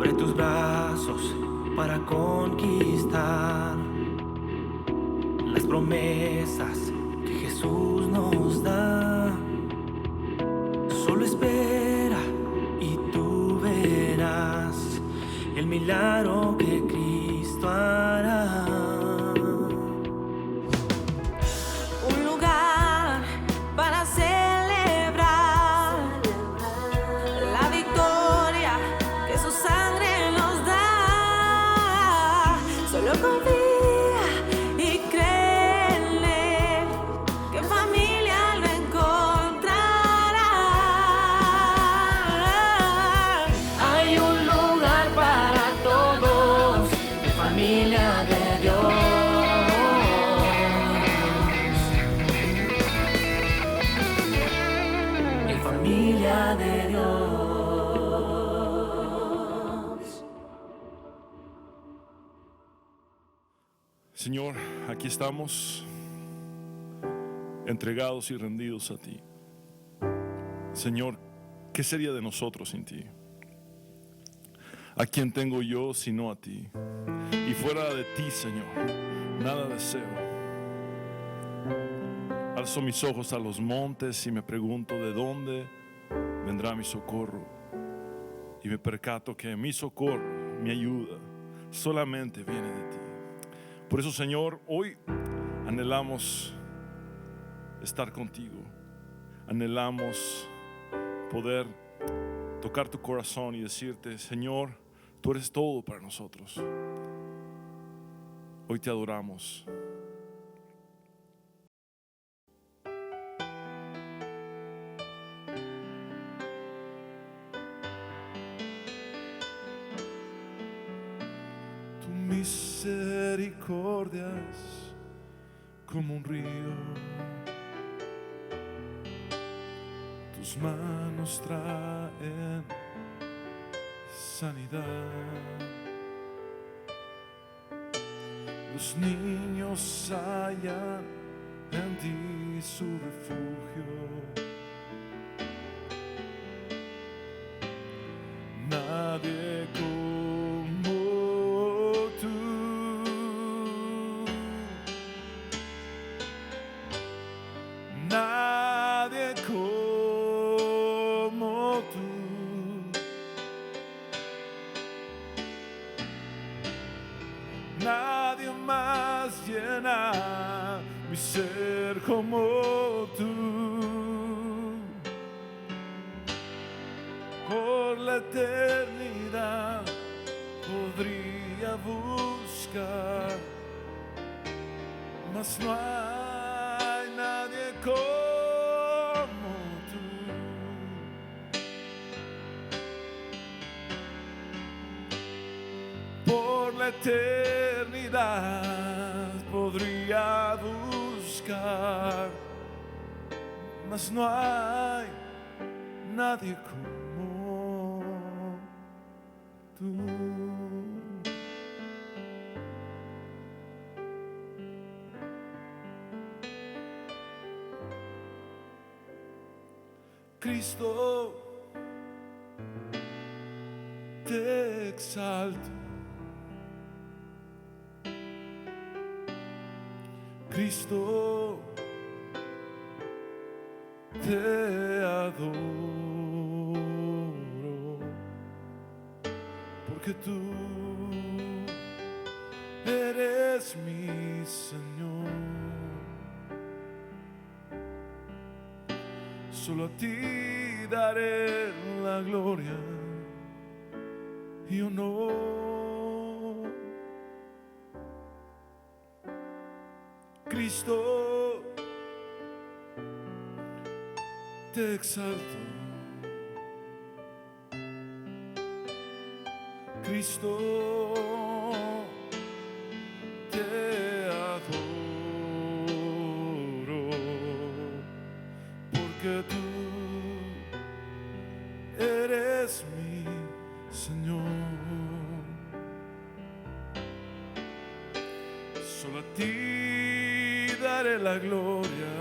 Abre tus brazos para conquistar las promesas que Jesús nos da. Solo espera y tú verás el milagro que Cristo hará. Un lugar para celebrar la victoria que su sangre nos da. Solo confía y cree en Él, que en familia lo encontrará. Hay un lugar para todos, en familia de Dios. Familia de Dios. Señor, aquí estamos entregados y rendidos a ti. Señor, ¿qué sería de nosotros sin ti? ¿A quién tengo yo sino a ti? Y fuera de ti, Señor, nada deseo. Alzo mis ojos a los montes y me pregunto de dónde vendrá mi socorro. Y me percato que mi socorro, mi ayuda, solamente viene de ti. Por eso, Señor, hoy anhelamos estar contigo. Anhelamos poder tocar tu corazón y decirte: Señor, tú eres todo para nosotros. Hoy te adoramos. Tu misericordia es como un río. Tus manos traen sanidad. Los niños hallan en ti su refugio. Nadie como tú. Nadie como tú. Nadie más llena mi ser como tú. Por la eternidad podría buscar, mas no hay nadie como tú. Por la eternidad podría buscar, mas no hay nadie como tú. Cristo, te exalto. Cristo, te adoro, porque tú eres mi Señor. Solo a ti daré la gloria y honor. Cristo, te exalto. Cristo, te adoro, porque tú eres mi Señor. Solo a ti daré la gloria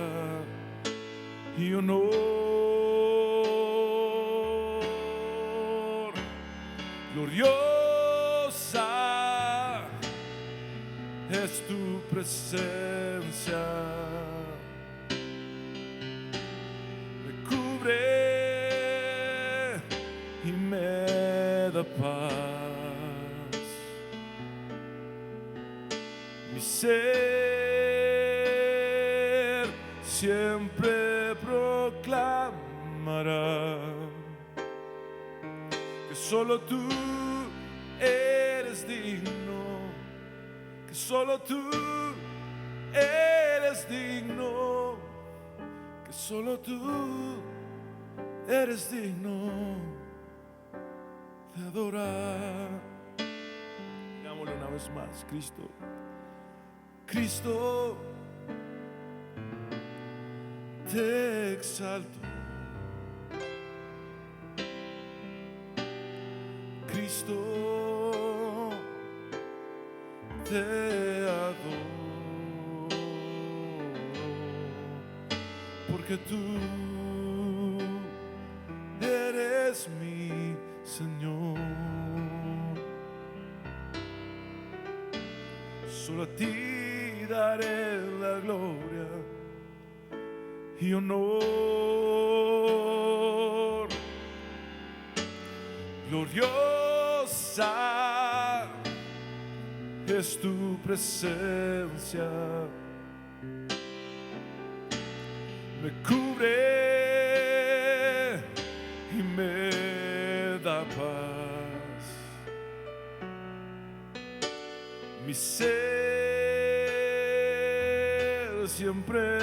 y honor. Glorioso es tu presencia. Me cubre y me da paz. Mi ser siempre proclamará que solo tú eres digno, que solo tú eres digno, que solo tú eres digno de adorar. Digámoslo una vez más, Cristo, Cristo, te exalto. Cristo, te adoro, porque tú eres mi Señor. Solo a ti daré la gloria y honor. Gloriosa es tu presencia, me cubre y me da paz. Mi ser siempre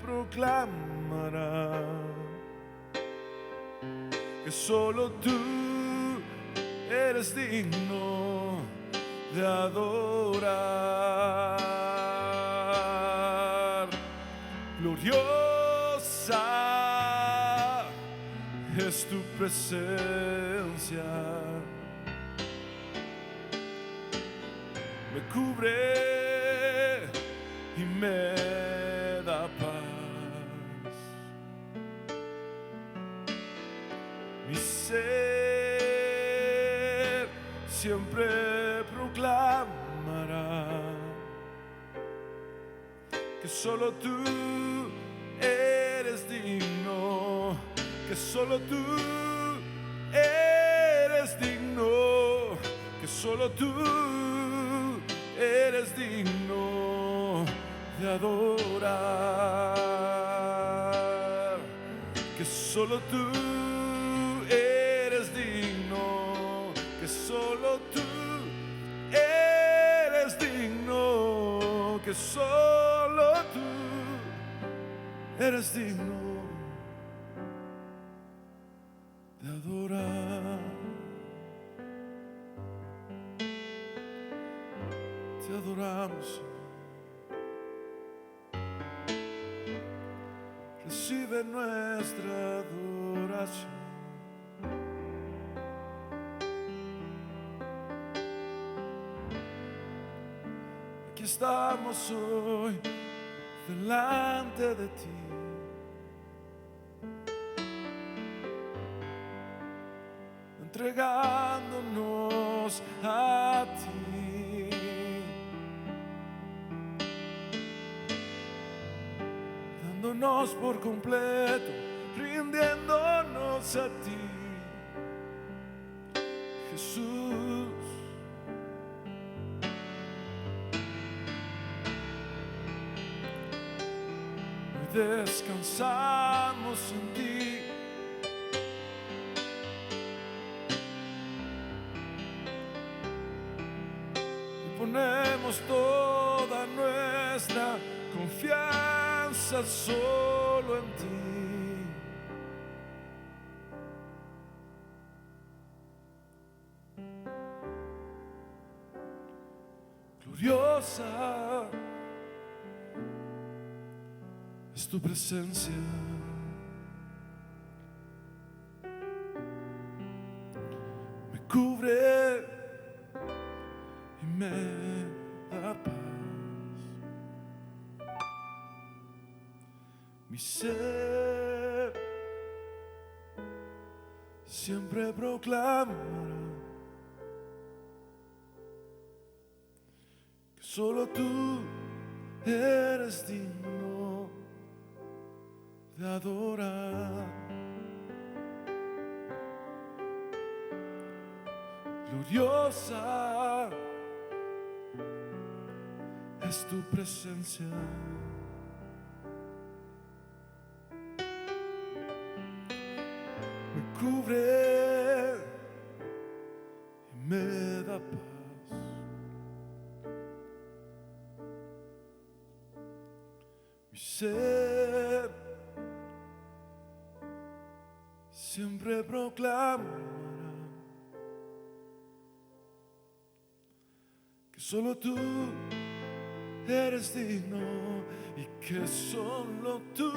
proclamará que solo tú eres digno de adorar. Gloriosa es tu presencia, me cubre y me da paz. Mi ser siempre proclamará que solo tú eres digno, que solo tú eres digno, que solo tú eres digno de adorar, que solo tú eres digno, que solo tú eres digno, que solo tú eres digno de adorar. Te adoramos, recibe nuestra adoración. Aquí estamos hoy delante de ti, entregándonos a ti, dándonos por completo, rindiéndonos a ti, Jesús. Descansamos en ti, y ponemos toda nuestra confianza solo en ti. Gloriosa es tu presencia, me cubre y me da paz. Mi ser siempre proclamará que solo tú eres digno de adorar. Gloriosa es tu presencia. Me cubre y me da paz. Mi ser siempre proclamará que solo tú eres digno y que solo tú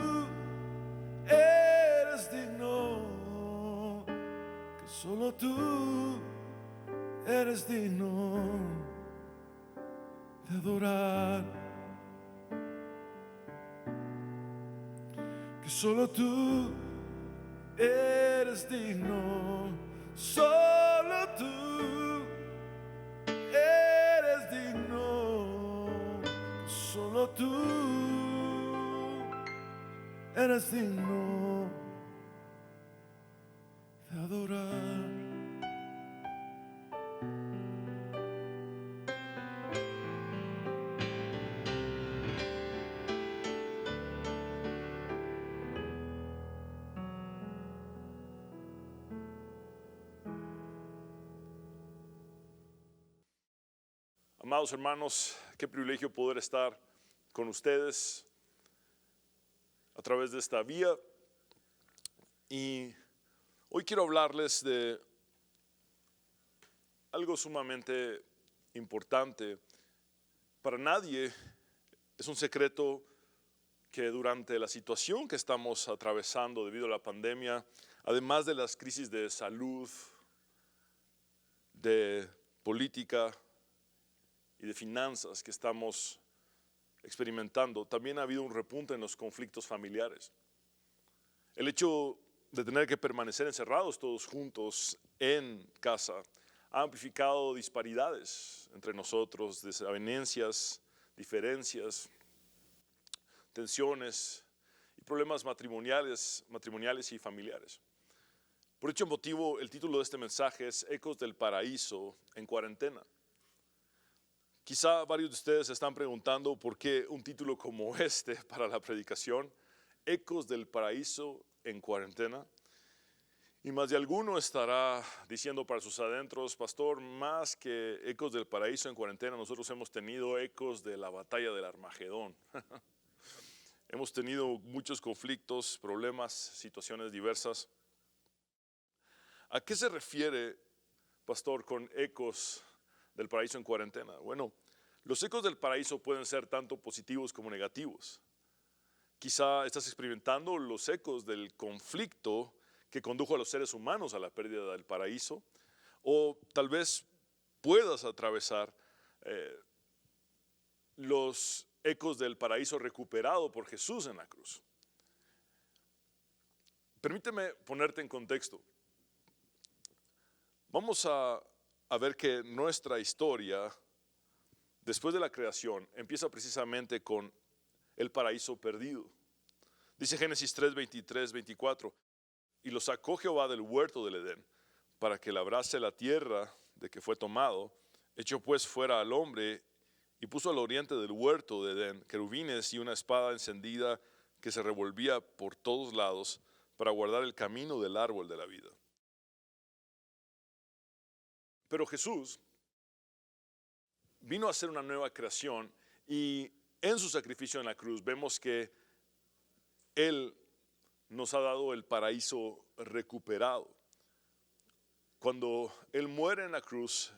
eres digno, que solo tú eres digno de adorar, que solo tú eres digno, solo tú eres digno, solo tú eres digno de adorar. Amados hermanos, qué privilegio poder estar con ustedes a través de esta vía. Y hoy quiero hablarles de algo sumamente importante. Para nadie es un secreto que durante la situación que estamos atravesando debido a la pandemia, además de las crisis de salud, de política y de finanzas que estamos experimentando, también ha habido un repunte en los conflictos familiares. El hecho de tener que permanecer encerrados todos juntos en casa ha amplificado disparidades entre nosotros, desavenencias, diferencias, tensiones y problemas matrimoniales y familiares. Por dicho motivo, el título de este mensaje es Ecos del Paraíso en Cuarentena. Quizá varios de ustedes se están preguntando por qué un título como este para la predicación, Ecos del Paraíso en Cuarentena. Y más de alguno estará diciendo para sus adentros, pastor, más que ecos del paraíso en cuarentena, nosotros hemos tenido ecos de la batalla del Armagedón. Hemos tenido muchos conflictos, problemas, situaciones diversas. ¿A qué se refiere, pastor, con ecos del paraíso en cuarentena? Bueno, los ecos del paraíso pueden ser tanto positivos como negativos. Quizá estás experimentando los ecos del conflicto que condujo a los seres humanos a la pérdida del paraíso, o tal vez puedas atravesar los ecos del paraíso recuperado por Jesús en la cruz. Permíteme ponerte en contexto. Vamos a ver que nuestra historia, después de la creación, empieza precisamente con el paraíso perdido. Dice Génesis 3, 23, 24, y lo sacó Jehová del huerto del Edén, para que labrase la tierra de que fue tomado, echó pues fuera al hombre, y puso al oriente del huerto de Edén querubines y una espada encendida que se revolvía por todos lados, para guardar el camino del árbol de la vida. Pero Jesús vino a hacer una nueva creación y en su sacrificio en la cruz vemos que Él nos ha dado el paraíso recuperado. Cuando Él muere en la cruz,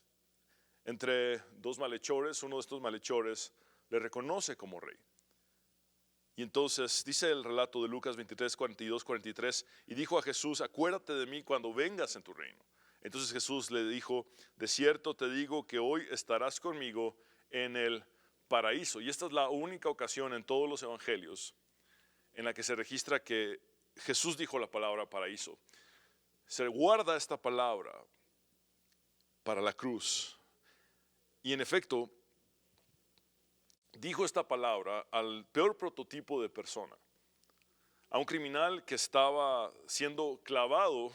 entre dos malhechores, uno de estos malhechores le reconoce como rey. Y entonces dice el relato de Lucas 23, 42, 43, y dijo a Jesús, acuérdate de mí cuando vengas en tu reino. Entonces Jesús le dijo, de cierto te digo que hoy estarás conmigo en el paraíso. Y esta es la única ocasión en todos los evangelios en la que se registra que Jesús dijo la palabra paraíso. Se guarda esta palabra para la cruz. Y en efecto, dijo esta palabra al peor prototipo de persona, a un criminal que estaba siendo clavado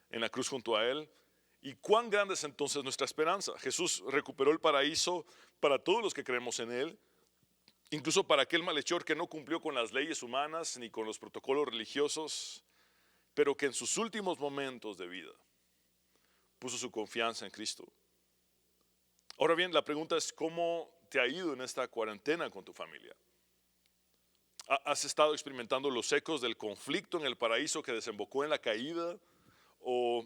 en la cruz junto a él. ¿Y cuán grande es entonces nuestra esperanza? Jesús recuperó el paraíso para todos los que creemos en él, incluso para aquel malhechor que no cumplió con las leyes humanas ni con los protocolos religiosos, pero que en sus últimos momentos de vida puso su confianza en Cristo. Ahora bien, la pregunta es: ¿cómo te ha ido en esta cuarentena con tu familia? ¿Has estado experimentando los ecos del conflicto en el paraíso que desembocó en la caída? ¿O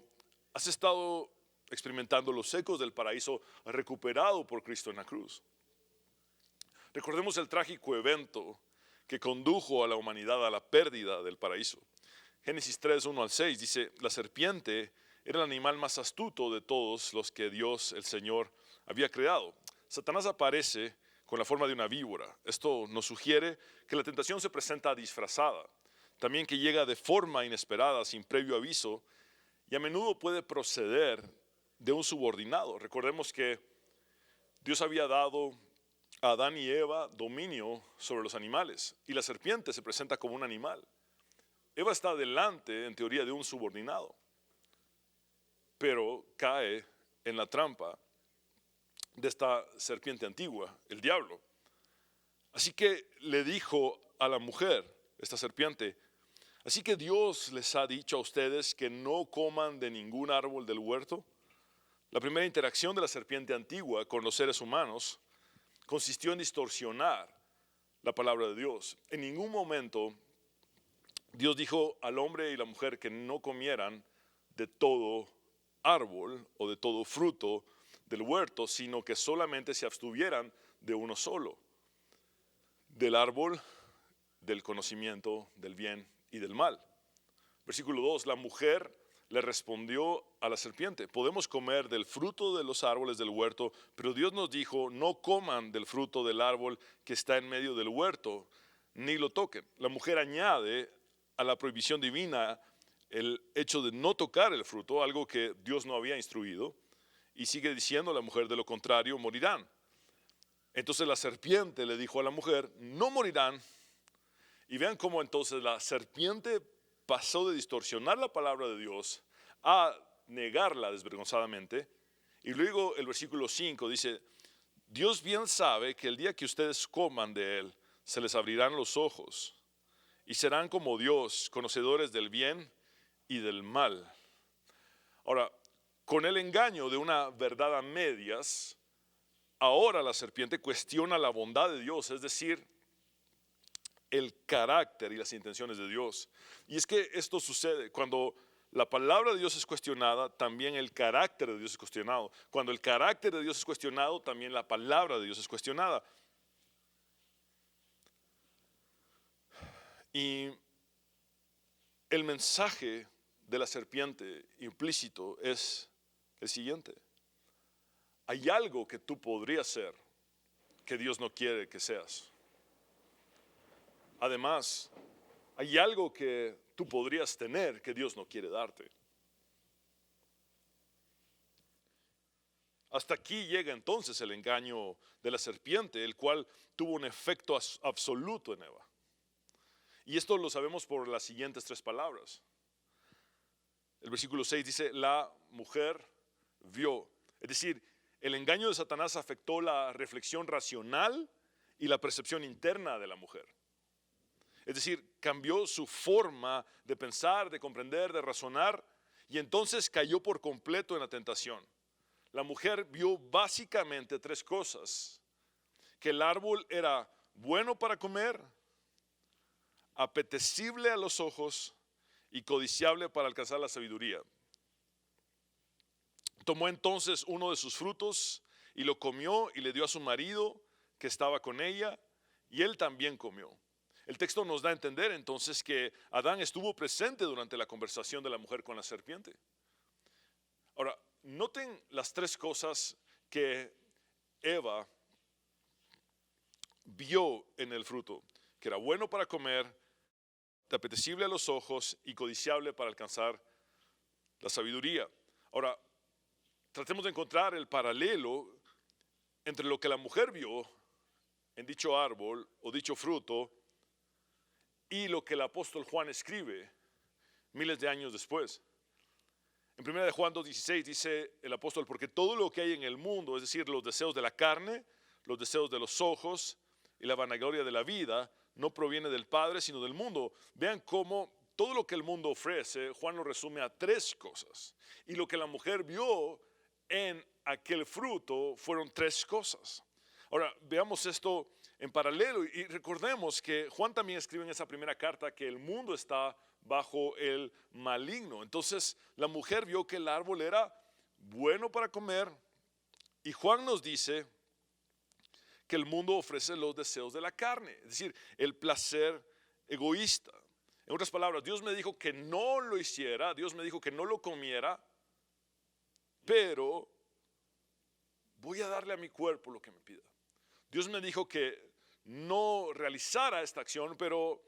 has estado experimentando los ecos del paraíso recuperado por Cristo en la cruz? Recordemos el trágico evento que condujo a la humanidad a la pérdida del paraíso. Génesis 3, 1 al 6 dice: la serpiente era el animal más astuto de todos los que Dios, el Señor, había creado. Satanás aparece con la forma de una víbora. Esto nos sugiere que la tentación se presenta disfrazada, también que llega de forma inesperada, sin previo aviso, y a menudo puede proceder de un subordinado. Recordemos que Dios había dado a Adán y Eva dominio sobre los animales, y la serpiente se presenta como un animal. Eva está delante, en teoría, de un subordinado, pero cae en la trampa de esta serpiente antigua, el diablo. Así que le dijo a la mujer, esta serpiente: así que Dios les ha dicho a ustedes que no coman de ningún árbol del huerto. La primera interacción de la serpiente antigua con los seres humanos consistió en distorsionar la palabra de Dios. En ningún momento Dios dijo al hombre y la mujer que no comieran de todo árbol o de todo fruto del huerto, sino que solamente se abstuvieran de uno solo, del árbol del conocimiento del bien y del mal. Versículo 2, la mujer le respondió a la serpiente: podemos comer del fruto de los árboles del huerto, pero Dios nos dijo: no coman del fruto del árbol que está en medio del huerto, ni lo toquen. La mujer añade a la prohibición divina el hecho de no tocar el fruto, algo que Dios no había instruido, y sigue diciendo la mujer: de lo contrario morirán. Entonces la serpiente le dijo a la mujer: no morirán. Y vean cómo entonces la serpiente pasó de distorsionar la palabra de Dios a negarla desvergonzadamente. Y luego el versículo 5 dice: Dios bien sabe que el día que ustedes coman de él, se les abrirán los ojos y serán como Dios, conocedores del bien y del mal. Ahora, con el engaño de una verdad a medias, ahora la serpiente cuestiona la bondad de Dios, es decir, el carácter y las intenciones de Dios. Y es que esto sucede cuando la palabra de Dios es cuestionada, también el carácter de Dios es cuestionado. Cuando el carácter de Dios es cuestionado, también la palabra de Dios es cuestionada. Y el mensaje de la serpiente implícito es el siguiente: hay algo que tú podrías ser que Dios no quiere que seas. Además, hay algo que tú podrías tener que Dios no quiere darte. Hasta aquí llega entonces el engaño de la serpiente, el cual tuvo un efecto absoluto en Eva. Y esto lo sabemos por las siguientes tres palabras. El versículo 6 dice: la mujer vio. Es decir, el engaño de Satanás afectó la reflexión racional y la percepción interna de la mujer. Es decir, cambió su forma de pensar, de comprender, de razonar, y entonces cayó por completo en la tentación. La mujer vio básicamente tres cosas: que el árbol era bueno para comer, apetecible a los ojos y codiciable para alcanzar la sabiduría. Tomó entonces uno de sus frutos y lo comió y le dio a su marido que estaba con ella, y él también comió. El texto nos da a entender entonces que Adán estuvo presente durante la conversación de la mujer con la serpiente. Ahora, noten las tres cosas que Eva vio en el fruto: que era bueno para comer, apetecible a los ojos y codiciable para alcanzar la sabiduría. Ahora, tratemos de encontrar el paralelo entre lo que la mujer vio en dicho árbol o dicho fruto y lo que el apóstol Juan escribe miles de años después. En 1 de Juan 2:16 dice el apóstol, porque todo lo que hay en el mundo, es decir, los deseos de la carne, los deseos de los ojos y la vanagloria de la vida, no proviene del Padre, sino del mundo. Vean cómo todo lo que el mundo ofrece, Juan lo resume a tres cosas. Y lo que la mujer vio en aquel fruto fueron tres cosas. Ahora, veamos esto en paralelo y recordemos que Juan también escribe en esa primera carta que el mundo está bajo el maligno. Entonces, la mujer vio que el árbol era bueno para comer y Juan nos dice que el mundo ofrece los deseos de la carne, es decir, el placer egoísta. En otras palabras, Dios me dijo que no lo hiciera, Dios me dijo que no lo comiera, pero voy a darle a mi cuerpo lo que me pida. Dios me dijo que no realizara esta acción, pero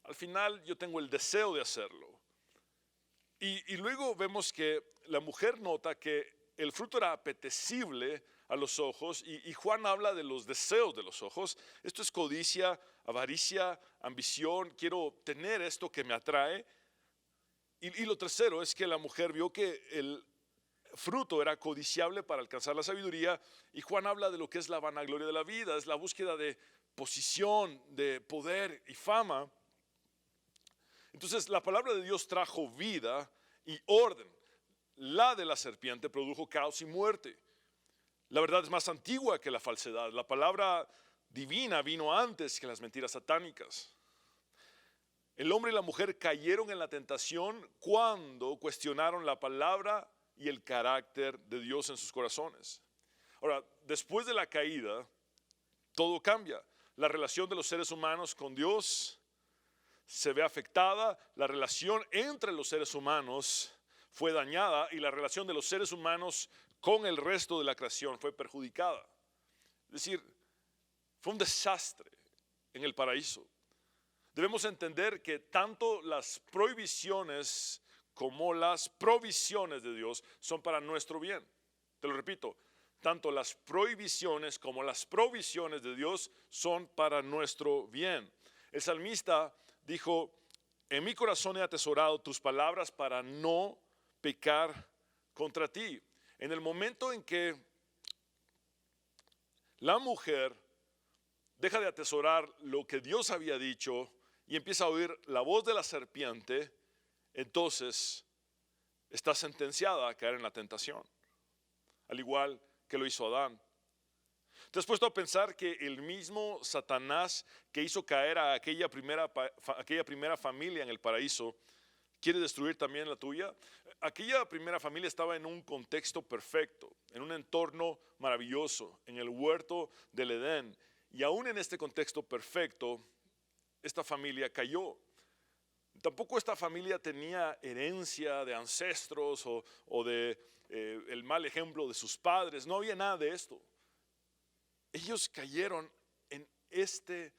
al final yo tengo el deseo de hacerlo. Y luego vemos que la mujer nota que el fruto era apetecible a los ojos y Juan habla de los deseos de los ojos. Esto es codicia, avaricia, ambición, quiero tener esto que me atrae. Y lo tercero es que la mujer vio que el fruto era codiciable para alcanzar la sabiduría y Juan habla de lo que es la vanagloria de la vida, es la búsqueda de posición, de poder y fama. Entonces la palabra de Dios trajo vida y orden. La de la serpiente produjo caos y muerte. La verdad es más antigua que la falsedad. La palabra divina vino antes que las mentiras satánicas. El hombre y la mujer cayeron en la tentación cuando cuestionaron la palabra y el carácter de Dios en sus corazones. Ahora, después de la caída, todo cambia. La relación de los seres humanos con Dios se ve afectada, la relación entre los seres humanos fue dañada y la relación de los seres humanos con el resto de la creación fue perjudicada. Es decir, fue un desastre en el paraíso. Debemos entender que tanto las prohibiciones como las provisiones de Dios son para nuestro bien. Te lo repito, tanto las prohibiciones como las provisiones de Dios son para nuestro bien. El salmista dijo, en mi corazón he atesorado tus palabras para no pecar contra ti. En el momento en que la mujer deja de atesorar lo que Dios había dicho y empieza a oír la voz de la serpiente, entonces está sentenciada a caer en la tentación, al igual que lo hizo Adán. ¿Te has puesto a pensar que el mismo Satanás que hizo caer a aquella primera familia en el paraíso quiere destruir también la tuya? Aquella primera familia estaba en un contexto perfecto, en un entorno maravilloso, en el huerto del Edén. Y aún en este contexto perfecto, esta familia cayó. Tampoco esta familia tenía herencia de ancestros o de el mal ejemplo de sus padres. No había nada de esto. Ellos cayeron en este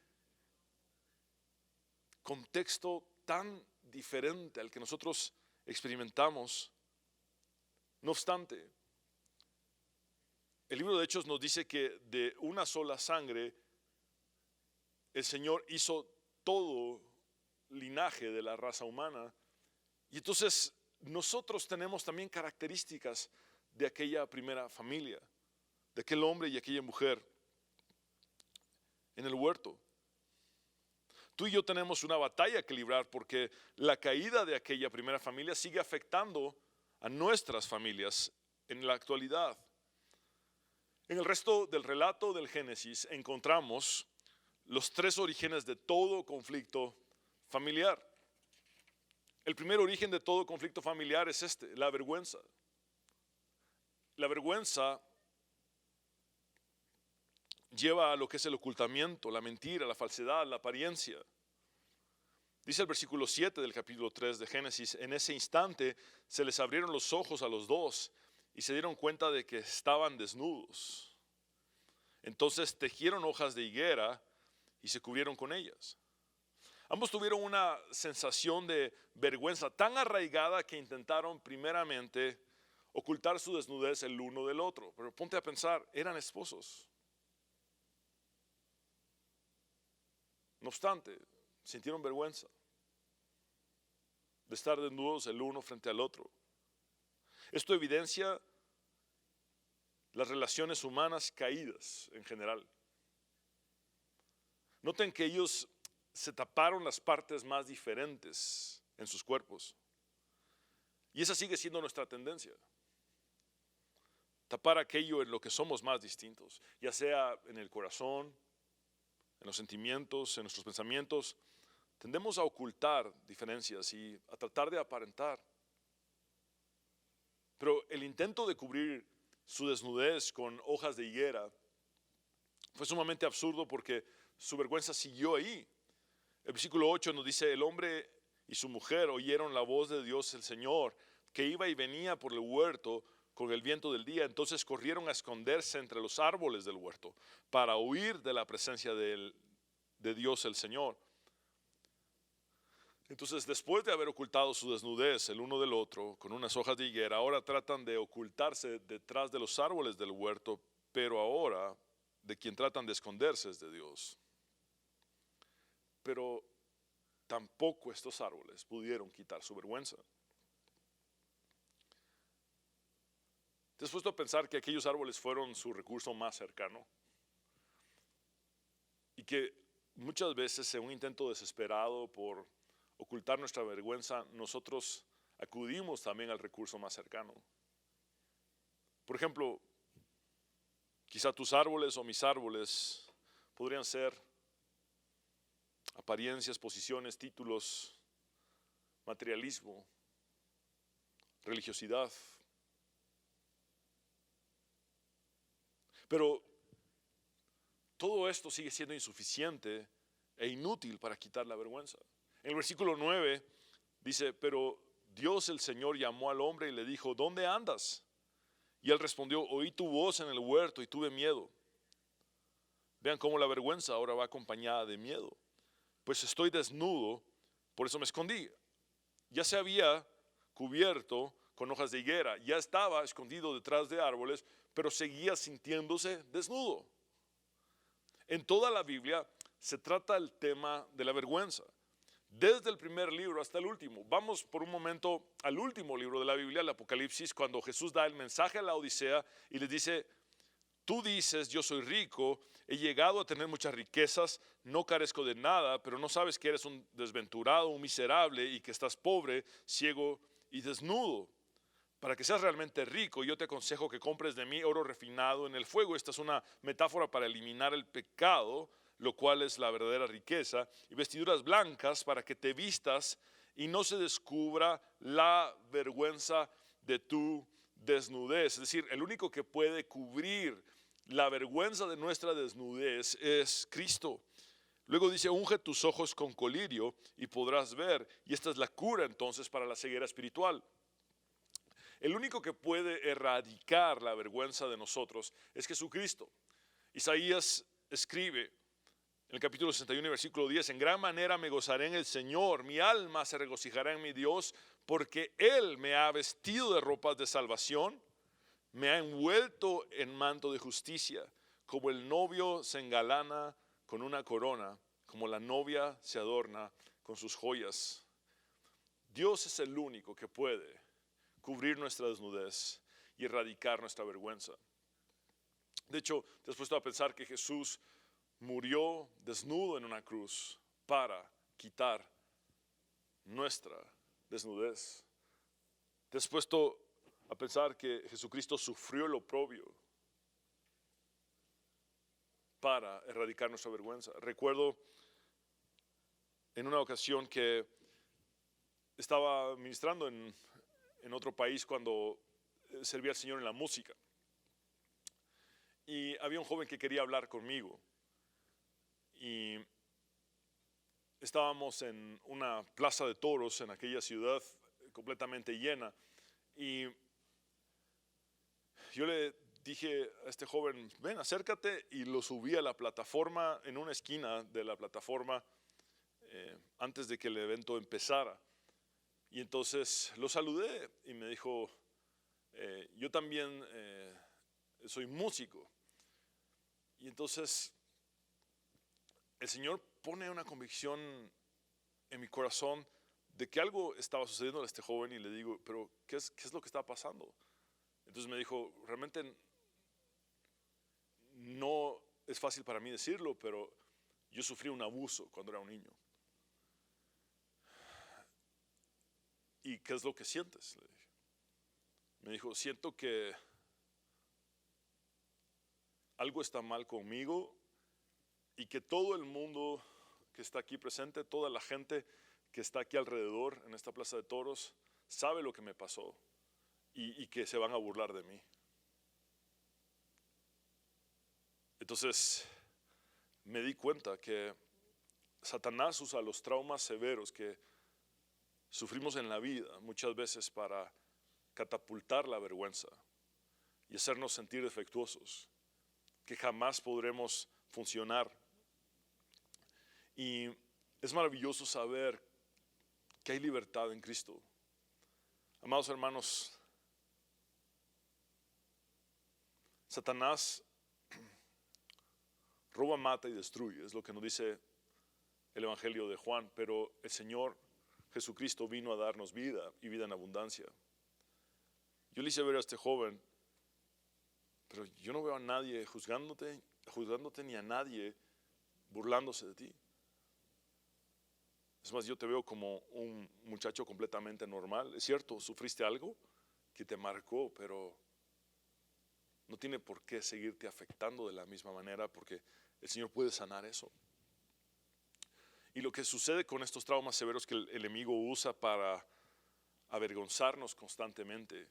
contexto tan diferente al que nosotros experimentamos. No obstante, el libro de Hechos nos dice que de una sola sangre el Señor hizo todo linaje de la raza humana. Y entonces nosotros tenemos también características de aquella primera familia, de aquel hombre y aquella mujer en el huerto. Tú y yo tenemos una batalla que librar porque la caída de aquella primera familia sigue afectando a nuestras familias en la actualidad. En el resto del relato del Génesis encontramos los tres orígenes de todo conflicto familiar. El primer origen de todo conflicto familiar es la vergüenza. La vergüenza lleva a lo que es el ocultamiento, la mentira, la falsedad, la apariencia. Dice el versículo 7 del capítulo 3 de Génesis, en ese instante se les abrieron los ojos a los dos y se dieron cuenta de que estaban desnudos. Entonces tejieron hojas de higuera y se cubrieron con ellas. Ambos tuvieron una sensación de vergüenza tan arraigada que intentaron primeramente ocultar su desnudez el uno del otro. Pero ponte a pensar, eran esposos. No obstante, sintieron vergüenza de estar desnudos el uno frente al otro. Esto evidencia las relaciones humanas caídas en general. Noten que ellos se taparon las partes más diferentes en sus cuerpos. Y esa sigue siendo nuestra tendencia. Tapar aquello en lo que somos más distintos, ya sea en el corazón, en los sentimientos, en nuestros pensamientos. Tendemos a ocultar diferencias y a tratar de aparentar. Pero el intento de cubrir su desnudez con hojas de higuera fue sumamente absurdo porque su vergüenza siguió ahí. El versículo 8 nos dice: el hombre y su mujer oyeron la voz de Dios el Señor, que iba y venía por el huerto con el viento del día. Entonces corrieron a esconderse entre los árboles del huerto para huir de la presencia de Dios el Señor. Entonces, después de haber ocultado su desnudez el uno del otro con unas hojas de higuera, ahora tratan de ocultarse detrás de los árboles del huerto, pero ahora de quien tratan de esconderse es de Dios. Pero tampoco estos árboles pudieron quitar su vergüenza. ¿Te has puesto a pensar que aquellos árboles fueron su recurso más cercano? Y que muchas veces en un intento desesperado por ocultar nuestra vergüenza, nosotros acudimos también al recurso más cercano. Por ejemplo, quizá tus árboles o mis árboles podrían ser apariencias, posiciones, títulos, materialismo, religiosidad. Pero todo esto sigue siendo insuficiente e inútil para quitar la vergüenza. En el versículo 9 dice: pero Dios el Señor llamó al hombre y le dijo: ¿dónde andas? Y él respondió: oí tu voz en el huerto y tuve miedo. Vean cómo la vergüenza ahora va acompañada de miedo. Pues estoy desnudo, por eso me escondí. Ya se había cubierto con hojas de higuera, ya estaba escondido detrás de árboles, pero seguía sintiéndose desnudo. En toda la Biblia se trata el tema de la vergüenza, desde el primer libro hasta el último. Vamos por un momento al último libro de la Biblia, el Apocalipsis, cuando Jesús da el mensaje a la Odisea y les dice: tú dices, yo soy rico, he llegado a tener muchas riquezas, no carezco de nada, pero no sabes que eres un desventurado, un miserable y que estás pobre, ciego y desnudo. Para que seas realmente rico, yo te aconsejo que compres de mí oro refinado en el fuego. Esta es una metáfora para eliminar el pecado, lo cual es la verdadera riqueza, y vestiduras blancas para que te vistas y no se descubra la vergüenza de tu desnudez. Es decir, el único que puede cubrir la vergüenza de nuestra desnudez es Cristo. Luego dice: unge tus ojos con colirio y podrás ver. Y esta es la cura entonces para la ceguera espiritual. El único que puede erradicar la vergüenza de nosotros es Jesucristo. Isaías escribe en el capítulo 61, versículo 10: en gran manera me gozaré en el Señor, mi alma se regocijará en mi Dios, porque Él me ha vestido de ropas de salvación, me ha envuelto en manto de justicia, como el novio se engalana con una corona, como la novia se adorna con sus joyas. Dios es el único que puede cubrir nuestra desnudez y erradicar nuestra vergüenza. De hecho, te has puesto a pensar que Jesús murió desnudo en una cruz para quitar nuestra desnudez. Te has puesto a pensar que Jesucristo sufrió el oprobio para erradicar nuestra vergüenza. Recuerdo en una ocasión que estaba ministrando en otro país cuando servía al Señor en la música. Y había un joven que quería hablar conmigo. Y estábamos en una plaza de toros en aquella ciudad completamente llena. Y yo le dije a este joven: ven, acércate, y lo subí a la plataforma, en una esquina de la plataforma, antes de que el evento empezara. Y entonces lo saludé y me dijo: yo también soy músico. Y entonces el Señor pone una convicción en mi corazón de que algo estaba sucediendo a este joven, y le digo, pero ¿qué es lo que está pasando? Entonces me dijo, realmente no es fácil para mí decirlo, pero yo sufrí un abuso cuando era un niño. ¿Y qué es lo que sientes? Le dije. Me dijo, siento que algo está mal conmigo y que todo el mundo que está aquí presente, toda la gente que está aquí alrededor en esta plaza de toros, sabe lo que me pasó y que se van a burlar de mí. Entonces me di cuenta que Satanás usa los traumas severos que sufrimos en la vida muchas veces para catapultar la vergüenza y hacernos sentir defectuosos, que jamás podremos funcionar. Y es maravilloso saber que hay libertad en Cristo. Amados hermanos, Satanás roba, mata y destruye, es lo que nos dice el Evangelio de Juan, pero el Señor Jesucristo vino a darnos vida y vida en abundancia. Yo le hice ver a este joven, pero yo no veo a nadie juzgándote ni a nadie burlándose de ti. Es más, yo te veo como un muchacho completamente normal. Es cierto, sufriste algo que te marcó, pero no tiene por qué seguirte afectando de la misma manera, porque el Señor puede sanar eso. Y lo que sucede con estos traumas severos que el enemigo usa para avergonzarnos constantemente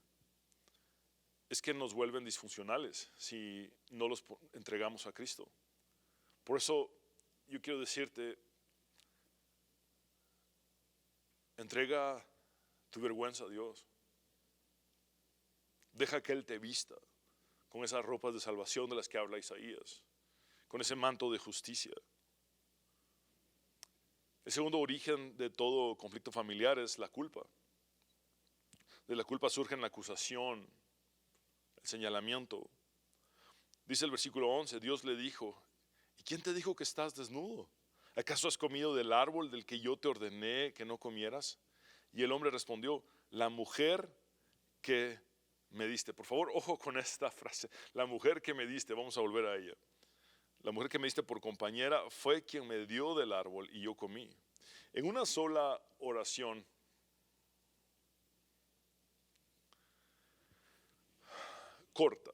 es que nos vuelven disfuncionales si no los entregamos a Cristo. Por eso yo quiero decirte, entrega tu vergüenza a Dios. Deja que Él te vista con esas ropas de salvación de las que habla Isaías, con ese manto de justicia. El segundo origen de todo conflicto familiar es la culpa. De la culpa surge la acusación, el señalamiento. Dice el versículo 11, Dios le dijo, ¿y quién te dijo que estás desnudo? ¿Acaso has comido del árbol del que yo te ordené que no comieras? Y el hombre respondió, la mujer que me diste. Por favor, ojo con esta frase, la mujer que me diste, vamos a volver a ella. La mujer que me diste por compañera fue quien me dio del árbol y yo comí. En una sola oración, corta,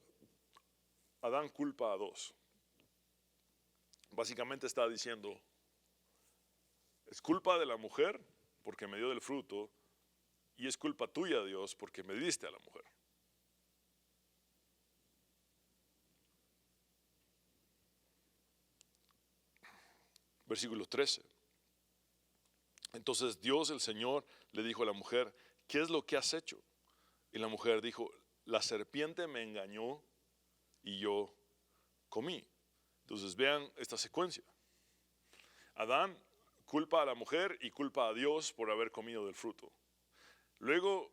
Adán culpa a dos. Básicamente está diciendo, es culpa de la mujer porque me dio del fruto y es culpa tuya, Dios, porque me diste a la mujer. Versículo 13. Entonces Dios, el Señor, le dijo a la mujer, ¿qué es lo que has hecho? Y la mujer dijo, la serpiente me engañó y yo comí. Entonces vean esta secuencia. Adán culpa a la mujer y culpa a Dios por haber comido del fruto. Luego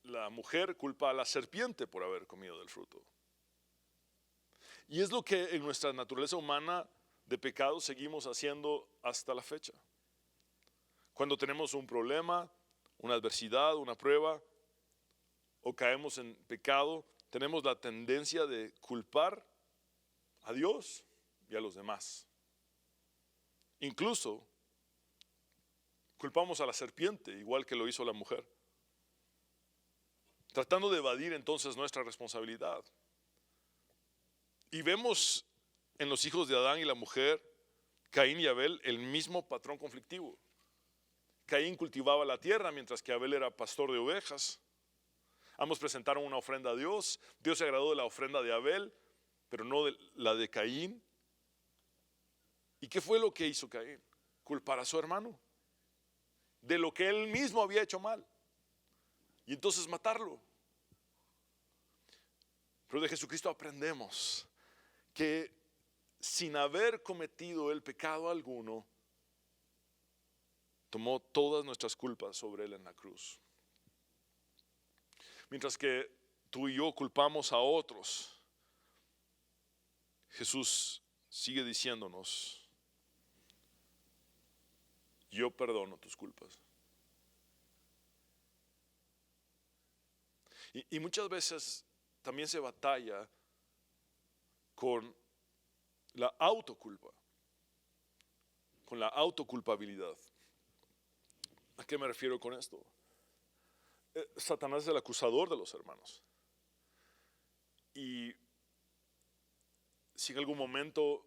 la mujer culpa a la serpiente por haber comido del fruto. Y es lo que en nuestra naturaleza humana de pecado seguimos haciendo hasta la fecha. Cuando tenemos un problema, una adversidad, una prueba, o caemos en pecado, tenemos la tendencia de culpar a Dios y a los demás. Incluso culpamos a la serpiente, igual que lo hizo la mujer, tratando de evadir entonces nuestra responsabilidad. Y vemos en los hijos de Adán y la mujer, Caín y Abel, el mismo patrón conflictivo. Caín cultivaba la tierra mientras que Abel era pastor de ovejas. Ambos presentaron una ofrenda a Dios. Dios se agradó de la ofrenda de Abel, pero no de la de Caín. ¿Y qué fue lo que hizo Caín? Culpar a su hermano de lo que él mismo había hecho mal y entonces matarlo. Pero de Jesucristo aprendemos que sin haber cometido el pecado alguno, tomó todas nuestras culpas sobre él en la cruz. Mientras que tú y yo culpamos a otros, Jesús sigue diciéndonos, yo perdono tus culpas. Y muchas veces también se batalla con la autoculpa, con la autoculpabilidad. ¿A qué me refiero con esto? Satanás es el acusador de los hermanos. Y si en algún momento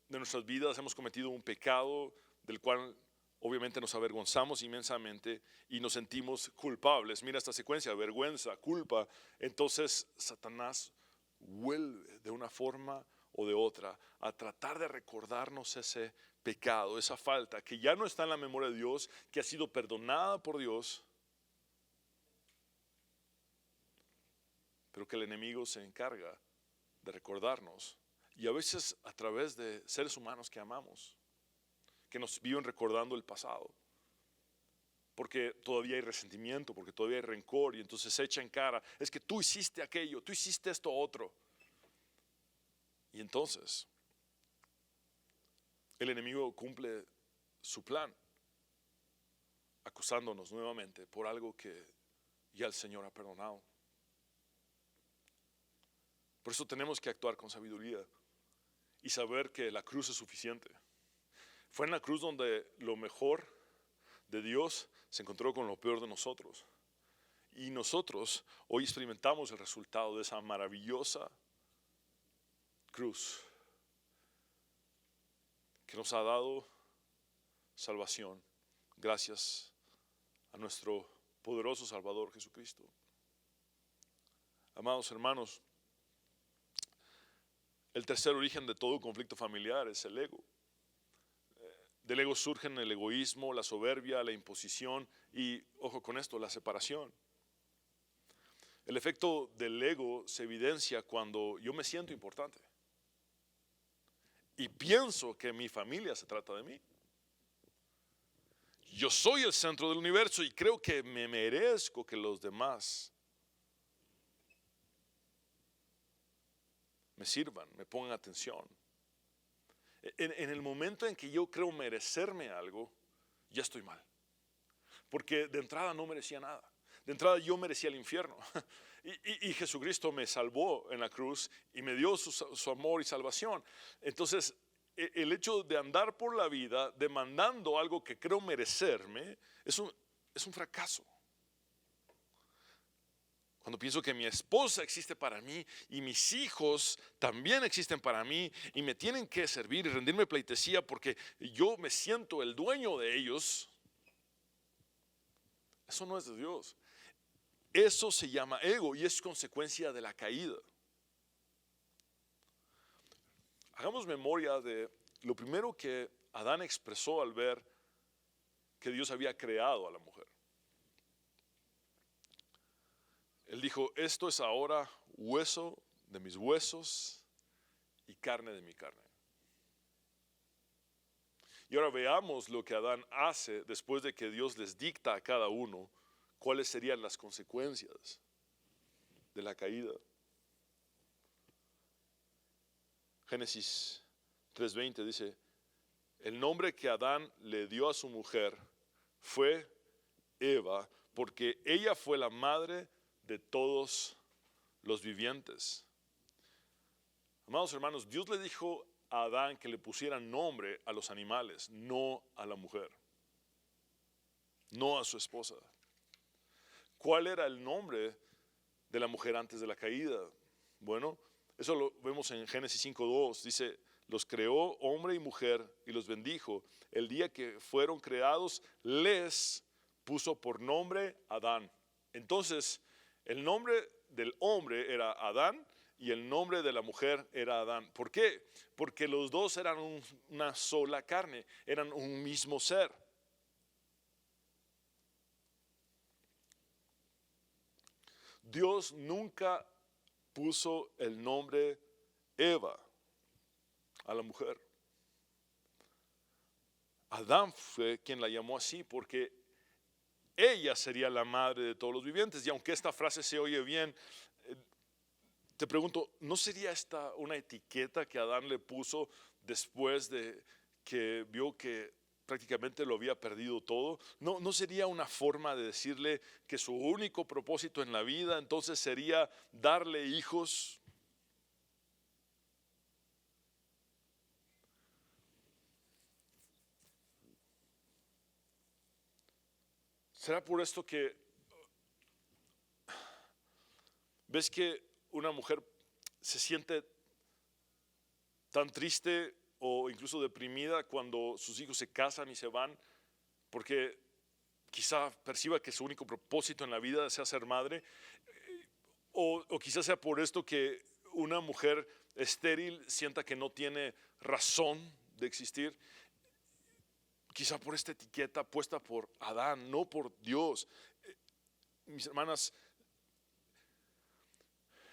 de nuestras vidas hemos cometido un pecado del cual obviamente nos avergonzamos inmensamente y nos sentimos culpables, mira esta secuencia: vergüenza, culpa, entonces Satanás vuelve de una forma o de otra a tratar de recordarnos ese pecado, esa falta que ya no está en la memoria de Dios, que ha sido perdonada por Dios, pero que el enemigo se encarga de recordarnos, y a veces a través de seres humanos que amamos, que nos viven recordando el pasado, porque todavía hay resentimiento, porque todavía hay rencor, y entonces se echa en cara: es que tú hiciste aquello, tú hiciste esto otro. Y entonces el enemigo cumple su plan, acusándonos nuevamente por algo que ya el Señor ha perdonado. Por eso tenemos que actuar con sabiduría y saber que la cruz es suficiente. Fue en la cruz donde lo mejor de Dios se encontró con lo peor de nosotros. Y nosotros hoy experimentamos el resultado de esa maravillosa cruz que nos ha dado salvación gracias a nuestro poderoso Salvador Jesucristo. Amados hermanos, el tercer origen de todo conflicto familiar es el ego. Del ego surgen el egoísmo, la soberbia, la imposición y, ojo con esto, la separación. El efecto del ego se evidencia cuando yo me siento importante y pienso que mi familia se trata de mí. Yo soy el centro del universo y creo que me merezco que los demás me sirvan, me pongan atención. En el momento en que yo creo merecerme algo, ya estoy mal. Porque de entrada no merecía nada. De entrada yo merecía el infierno. Y Jesucristo me salvó en la cruz y me dio su amor y salvación. Entonces, el hecho de andar por la vida demandando algo que creo merecerme es un fracaso. Cuando pienso que mi esposa existe para mí y mis hijos también existen para mí y me tienen que servir y rendirme pleitesía porque yo me siento el dueño de ellos, eso no es de Dios. Eso se llama ego y es consecuencia de la caída. Hagamos memoria de lo primero que Adán expresó al ver que Dios había creado a la mujer. Él dijo: esto es ahora hueso de mis huesos y carne de mi carne. Y ahora veamos lo que Adán hace después de que Dios les dicta a cada uno cuáles serían las consecuencias de la caída. Génesis 3:20 dice: el nombre que Adán le dio a su mujer fue Eva, porque ella fue la madre de todos los vivientes. Amados hermanos, Dios le dijo a Adán que le pusiera nombre a los animales, no a la mujer, no a su esposa. ¿Cuál era el nombre de la mujer antes de la caída? Bueno, eso lo vemos en Génesis 5:2. Dice: los creó hombre y mujer y los bendijo. El día que fueron creados les puso por nombre Adán. Entonces, el nombre del hombre era Adán y el nombre de la mujer era Adán. ¿Por qué? Porque los dos eran una sola carne, eran un mismo ser. Dios nunca puso el nombre Eva a la mujer. Adán fue quien la llamó así porque ella sería la madre de todos los vivientes. Y aunque esta frase se oye bien, te pregunto, ¿no sería esta una etiqueta que Adán le puso después de que vio que prácticamente lo había perdido todo. ¿No sería una forma de decirle que su único propósito en la vida entonces sería darle hijos? ¿Será por esto que ves que una mujer se siente tan triste o incluso deprimida cuando sus hijos se casan y se van? Porque quizá perciba que su único propósito en la vida sea ser madre. O quizás sea por esto que una mujer estéril sienta que no tiene razón de existir. Quizá por esta etiqueta puesta por Adán, no por Dios. Mis hermanas,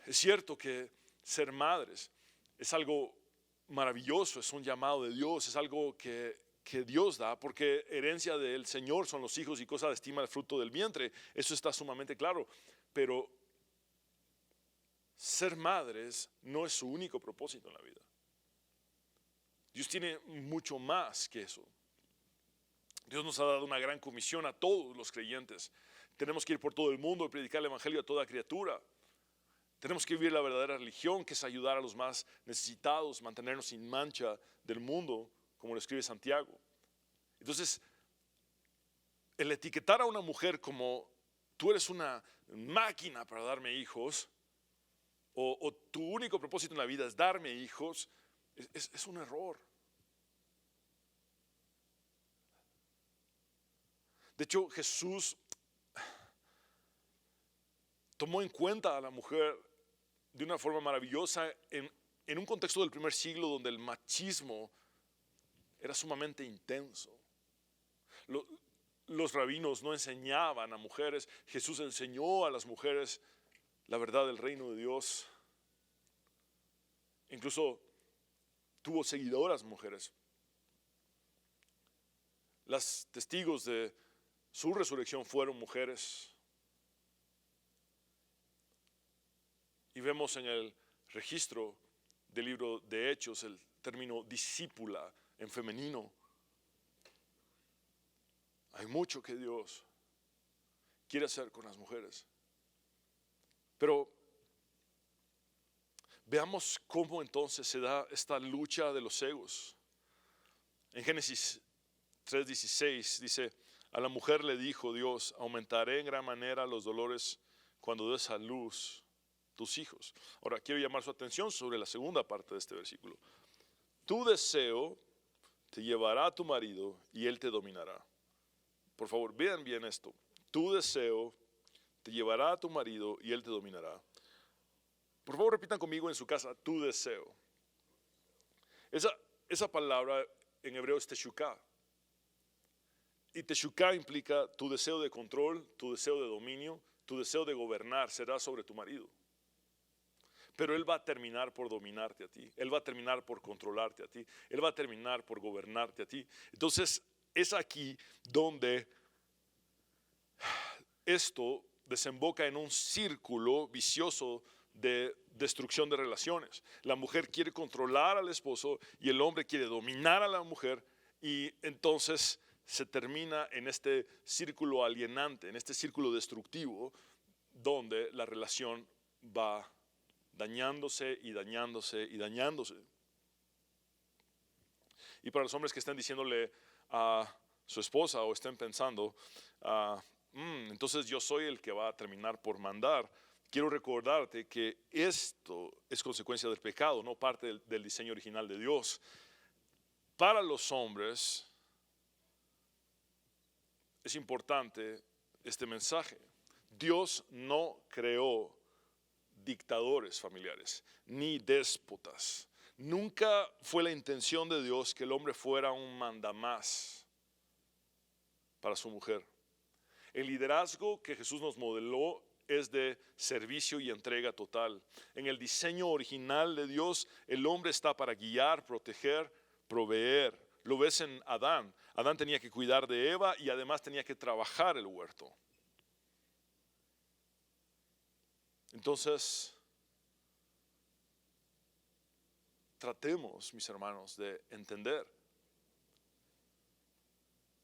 es cierto que ser madres es algo maravilloso, es un llamado de Dios, es algo que Dios da, porque herencia del Señor son los hijos y cosa de estima el fruto del vientre. Eso está sumamente claro. Pero ser madres no es su único propósito en la vida. Dios tiene mucho más que eso. Dios nos ha dado una gran comisión a todos los creyentes. Tenemos que ir por todo el mundo y predicar el evangelio a toda criatura. Tenemos que vivir la verdadera religión, que es ayudar a los más necesitados, mantenernos sin mancha del mundo, como lo escribe Santiago. Entonces, el etiquetar a una mujer como tú eres una máquina para darme hijos, o tu único propósito en la vida es darme hijos, es un error. De hecho, Jesús tomó en cuenta a la mujer de una forma maravillosa en un contexto del primer siglo donde el machismo era sumamente intenso. Los rabinos no enseñaban a mujeres. Jesús enseñó a las mujeres la verdad del reino de Dios. Incluso tuvo seguidoras mujeres. Las testigos de su resurrección fueron mujeres. Y vemos en el registro del libro de Hechos el término discípula en femenino. Hay mucho que Dios quiere hacer con las mujeres. Pero veamos cómo entonces se da esta lucha de los egos. En Génesis 3:16 dice: a la mujer le dijo Dios, aumentaré en gran manera los dolores cuando des a luz tus hijos. Ahora quiero llamar su atención sobre la segunda parte de este versículo. Tu deseo te llevará a tu marido y él te dominará. Por favor, vean bien esto. Tu deseo te llevará a tu marido y él te dominará. Por favor, repitan conmigo en su casa, tu deseo. Esa palabra en hebreo es teshuká. Y teshuká implica tu deseo de control, tu deseo de dominio, tu deseo de gobernar será sobre tu marido. Pero él va a terminar por dominarte a ti. Él va a terminar por controlarte a ti. Él va a terminar por gobernarte a ti. Entonces, es aquí donde esto desemboca en un círculo vicioso de destrucción de relaciones. La mujer quiere controlar al esposo y el hombre quiere dominar a la mujer, y entonces se termina en este círculo alienante, en este círculo destructivo, donde la relación va dañándose y dañándose y dañándose. Y para los hombres que estén diciéndole a su esposa o estén pensando, entonces yo soy el que va a terminar por mandar, quiero recordarte que esto es consecuencia del pecado, no parte del diseño original de Dios. Para los hombres es importante este mensaje. Dios no creó dictadores familiares ni déspotas. Nunca fue la intención de Dios que el hombre fuera un mandamás para su mujer. El liderazgo que Jesús nos modeló es de servicio y entrega total. En el diseño original de Dios, el hombre está para guiar, proteger, proveer. Lo ves en Adán. Adán tenía que cuidar de Eva y además tenía que trabajar el huerto. Entonces, tratemos, mis hermanos, de entender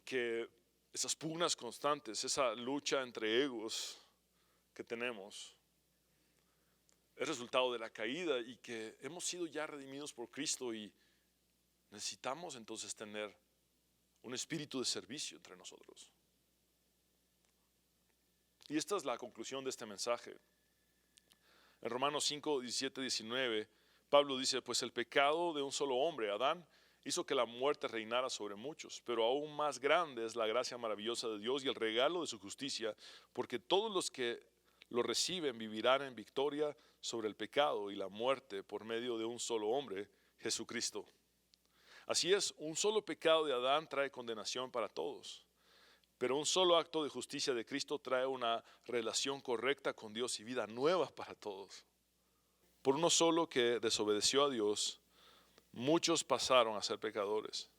que esas pugnas constantes, esa lucha entre egos que tenemos, es resultado de la caída y que hemos sido ya redimidos por Cristo y necesitamos entonces tener un espíritu de servicio entre nosotros. Y esta es la conclusión de este mensaje. En Romanos 5, 17, 19, Pablo dice, pues el pecado de un solo hombre, Adán, hizo que la muerte reinara sobre muchos, pero aún más grande es la gracia maravillosa de Dios y el regalo de su justicia, porque todos los que lo reciben vivirán en victoria sobre el pecado y la muerte por medio de un solo hombre, Jesucristo. Así es, un solo pecado de Adán trae condenación para todos, pero un solo acto de justicia de Cristo trae una relación correcta con Dios y vida nueva para todos. Por uno solo que desobedeció a Dios, muchos pasaron a ser pecadores,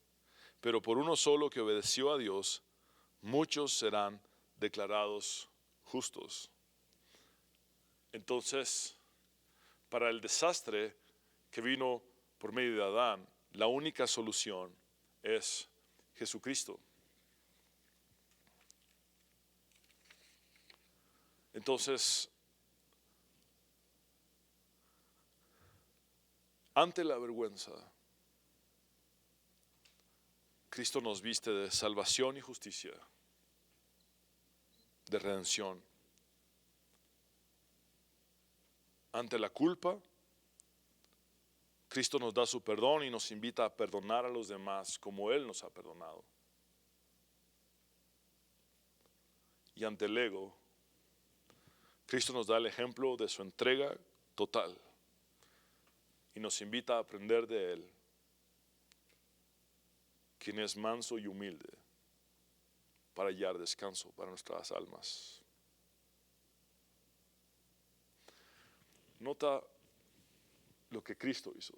pero por uno solo que obedeció a Dios, muchos serán declarados justos. Entonces, para el desastre que vino por medio de Adán, la única solución es Jesucristo. Entonces, ante la vergüenza, Cristo nos viste de salvación y justicia, de redención. Ante la culpa, Cristo nos da su perdón y nos invita a perdonar a los demás como Él nos ha perdonado. Y ante el ego, Cristo nos da el ejemplo de su entrega total y nos invita a aprender de Él, quien es manso y humilde, para hallar descanso para nuestras almas. Nota lo que Cristo hizo.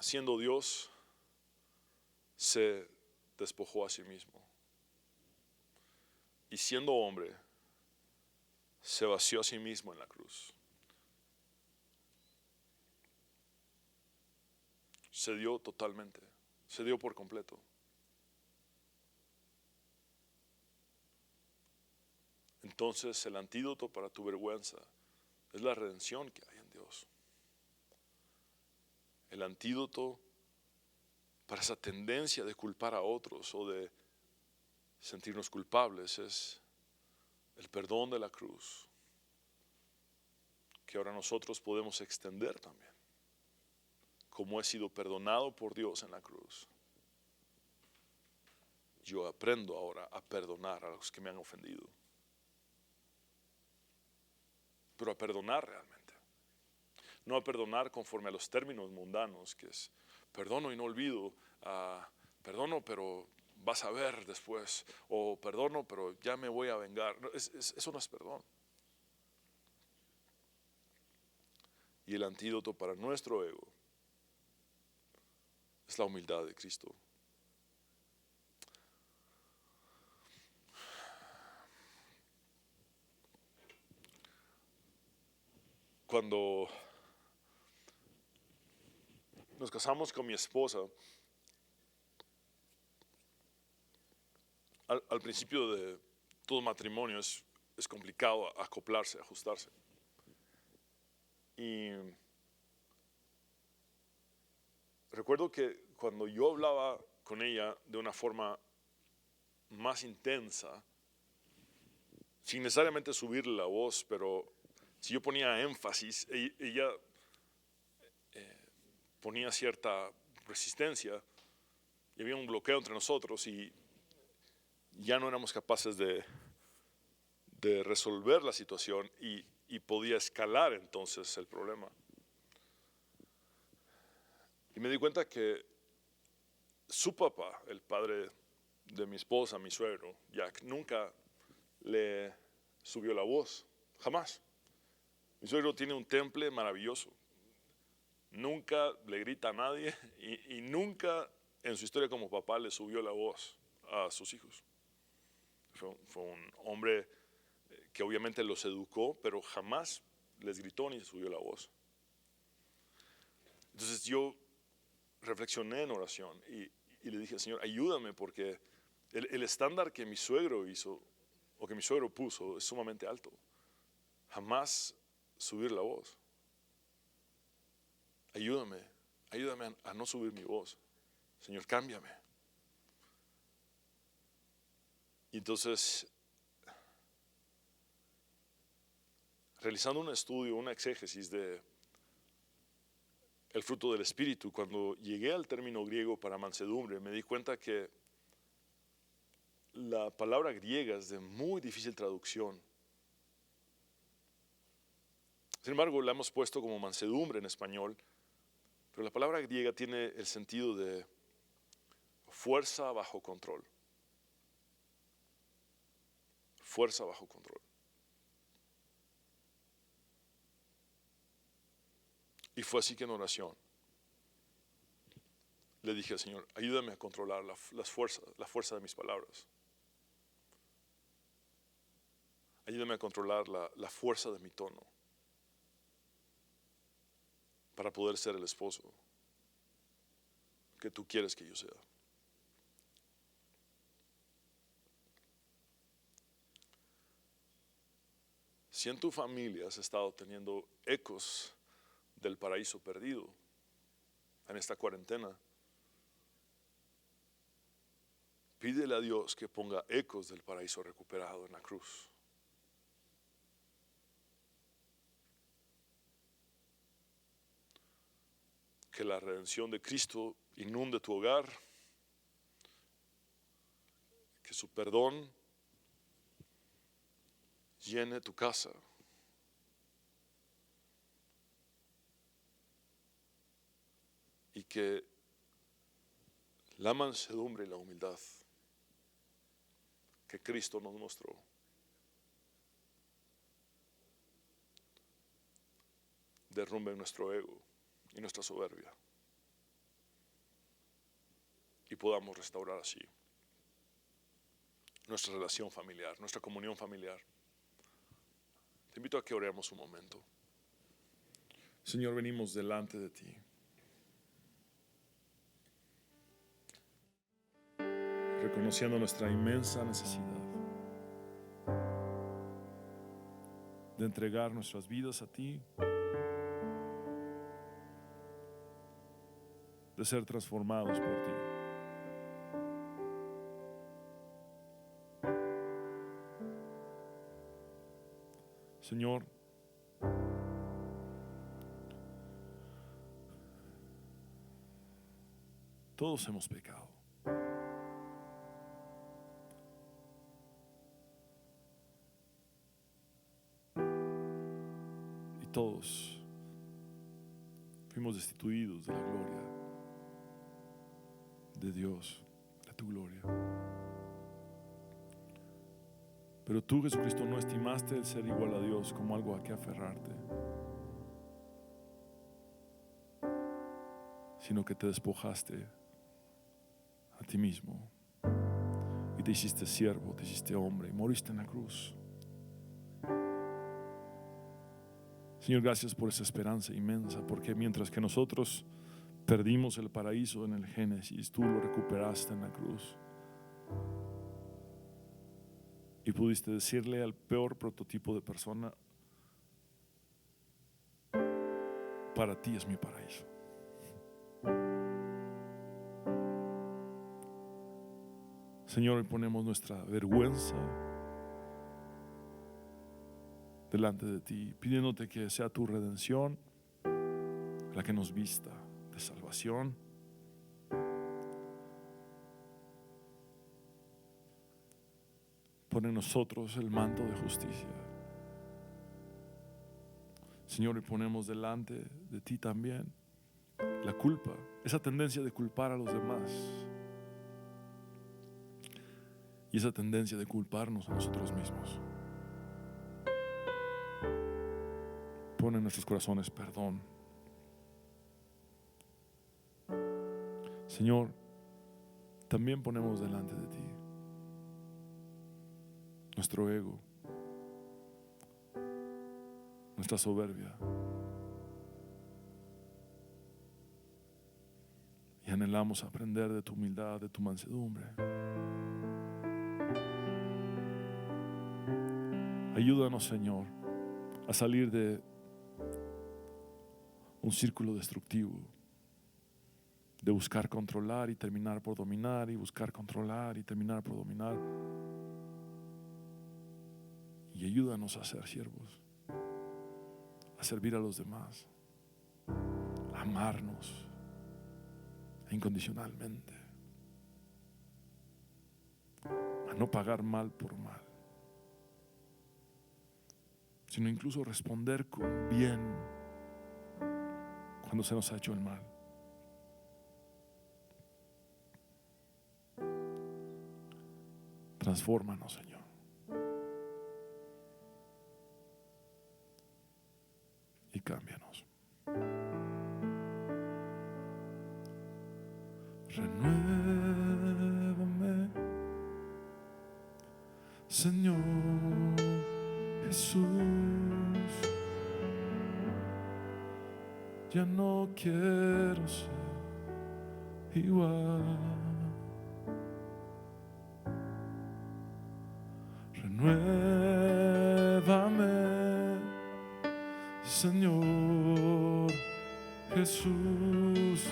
Siendo Dios, se despojó a sí mismo. Y siendo hombre, se vació a sí mismo en la cruz. Se dio totalmente, se dio por completo. Entonces el antídoto para tu vergüenza es la redención que hay en Dios. El antídoto para esa tendencia de culpar a otros o de sentirnos culpables es el perdón de la cruz, que ahora nosotros podemos extender también, como he sido perdonado por Dios en la cruz. Yo aprendo ahora a perdonar a los que me han ofendido, pero a perdonar realmente, no a perdonar conforme a los términos mundanos, que es perdono y no olvido, perdono pero vas a ver después, o perdono pero ya me voy a vengar. No, eso no es perdón. Y el antídoto para nuestro ego es la humildad de Cristo. Cuando nos casamos con mi esposa, al principio de todo matrimonio es complicado acoplarse, ajustarse. Y recuerdo que cuando yo hablaba con ella de una forma más intensa, sin necesariamente subirle la voz, pero si yo ponía énfasis, ella ponía cierta resistencia y había un bloqueo entre nosotros y ya no éramos capaces de resolver la situación y podía escalar entonces el problema. Y me di cuenta que su papá, el padre de mi esposa, mi suegro, Jack, nunca le subió la voz, jamás. Mi suegro tiene un temple maravilloso. Nunca le grita a nadie y nunca en su historia como papá le subió la voz a sus hijos. Fue un hombre que obviamente los educó, pero jamás les gritó ni subió la voz. Entonces yo reflexioné en oración y le dije, Señor, ayúdame porque El estándar que mi suegro hizo o que mi suegro puso es sumamente alto. Jamás subir la voz. Ayúdame a no subir mi voz. Señor, cámbiame. Y entonces, realizando un estudio, una exégesis de el fruto del Espíritu, cuando llegué al término griego para mansedumbre, me di cuenta que la palabra griega es de muy difícil traducción. Sin embargo, la hemos puesto como mansedumbre en español, pero la palabra griega tiene el sentido de fuerza bajo control. Fuerza bajo control. Y fue así que en oración le dije al Señor, ayúdame a controlar la fuerza de mis palabras. Ayúdame a controlar la fuerza de mi tono para poder ser el esposo que tú quieres que yo sea. Si en tu familia has estado teniendo ecos del paraíso perdido en esta cuarentena, pídele a Dios que ponga ecos del paraíso recuperado en la cruz. Que la redención de Cristo inunde tu hogar, que su perdón llene tu casa. Y que la mansedumbre y la humildad que Cristo nos mostró derrumbe nuestro ego y nuestra soberbia y podamos restaurar así nuestra relación familiar, nuestra comunión familiar. Te invito a que oremos un momento. Señor, venimos delante de ti, reconociendo nuestra inmensa necesidad de entregar nuestras vidas a ti, de ser transformados por ti. Señor, todos hemos pecado. Y todos fuimos destituidos de la gloria de Dios, de tu gloria. Pero tú, Jesucristo, no estimaste el ser igual a Dios como algo a que aferrarte, sino que te despojaste a ti mismo y te hiciste siervo, te hiciste hombre y moriste en la cruz. Señor, gracias por esa esperanza inmensa, porque mientras que nosotros perdimos el paraíso en el Génesis, tú lo recuperaste en la cruz. Y pudiste decirle al peor prototipo de persona, para ti es mi paraíso. Señor, hoy ponemos nuestra vergüenza delante de ti, pidiéndote que sea tu redención la que nos vista de salvación. Pon en nosotros el manto de justicia. Señor, y ponemos delante de ti también la culpa, esa tendencia de culpar a los demás y esa tendencia de culparnos a nosotros mismos. Pon en nuestros corazones perdón. Señor, también ponemos delante de ti nuestro ego, nuestra soberbia, y anhelamos aprender de tu humildad, de tu mansedumbre. Ayúdanos, Señor, a salir de un círculo destructivo, de buscar controlar y terminar por dominar, y buscar controlar y terminar por dominar. Y ayúdanos a ser siervos, a servir a los demás, a amarnos incondicionalmente, a no pagar mal por mal, sino incluso responder con bien cuando se nos ha hecho el mal. Transfórmanos, Señor. Y cámbianos. Renuévame, Señor Jesús. Ya no quiero ser igual. Renuévame, Señor Jesús.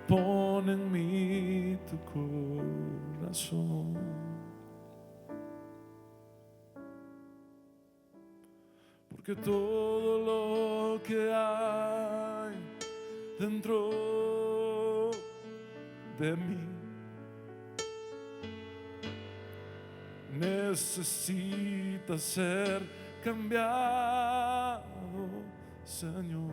Pon en mí tu corazón. Porque todo lo que hay dentro de mí necesita ser cambiado, Señor.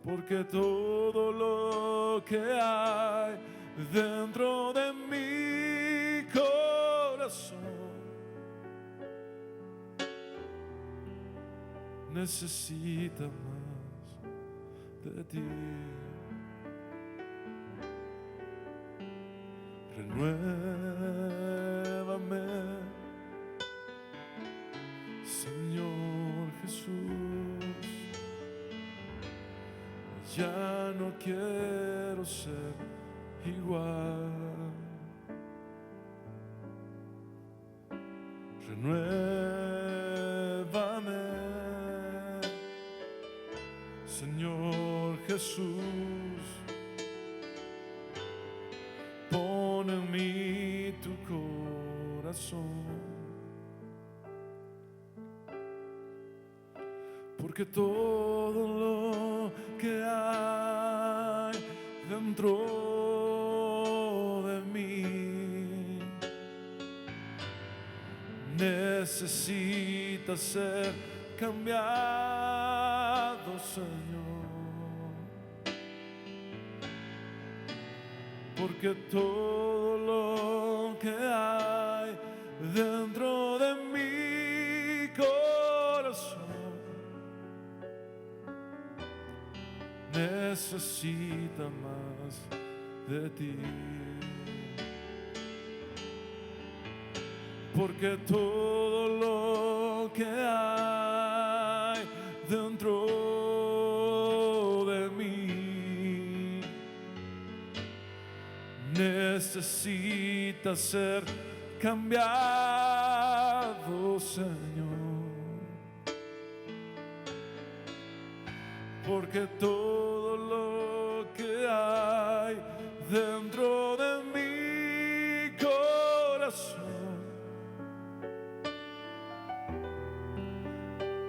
Porque todo lo que hay dentro de mi corazón necesita más de ti. Renuévame, Señor Jesús. Ya no quiero ser igual. Renuévame, Señor Jesús. Pon en mí tu corazón. Porque todo lo que hay dentro de mí necesita ser cambiado, Señor. Porque todo lo que hay dentro de mi corazón necesita más de ti. Porque todo lo que hay dentro de mí necesita ser cambiado, Señor. Porque todo lo que hay dentro de mi corazón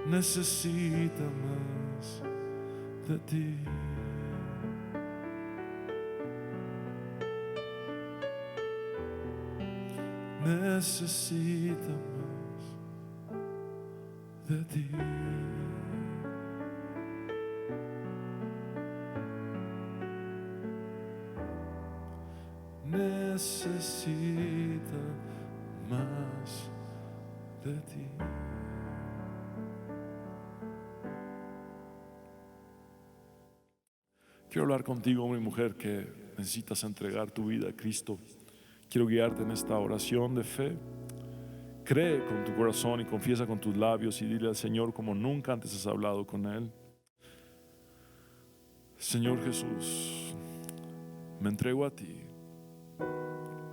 necesita más de ti. Necesita más de ti. Necesita más de ti. Quiero hablar contigo, hombre y mujer, que necesitas entregar tu vida a Cristo. Quiero guiarte en esta oración de fe. Cree con tu corazón y confiesa con tus labios y dile al Señor como nunca antes has hablado con Él: Señor Jesús, me entrego a ti.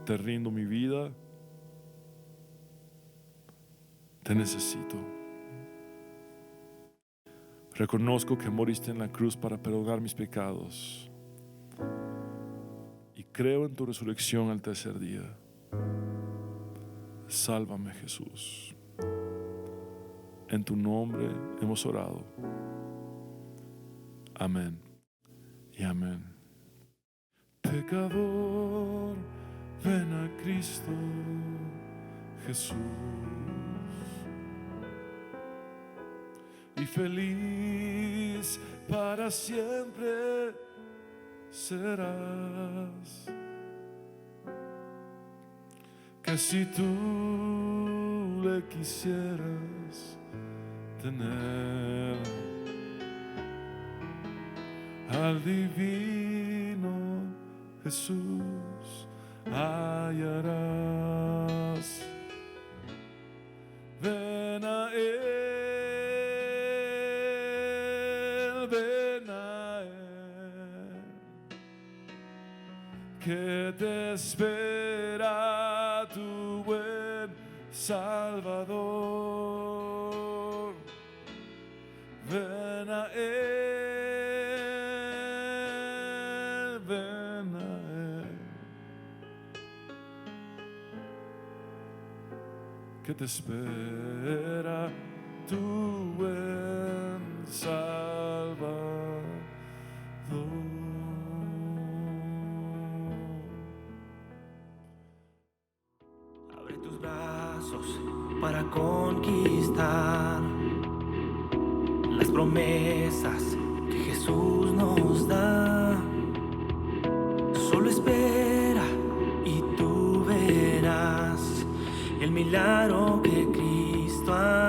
te rindo mi vida, te necesito. Reconozco que moriste en la cruz para perdonar mis pecados y creo en tu resurrección al tercer día. Sálvame, Jesús. En tu nombre hemos orado. Amén y amén. Pecador, ven a Cristo Jesús, y feliz para siempre serás. Que si tú le quisieras tener, al divino Jesús hallarás. Ven a Él, ven a Él, que te espera tu buen Salvador. Ven a Él, ven a Él, que te espera tu buen Salvador. Abre tus brazos para conquistar las promesas que Jesús nos da. Solo espera y tú verás el milagro que Cristo ha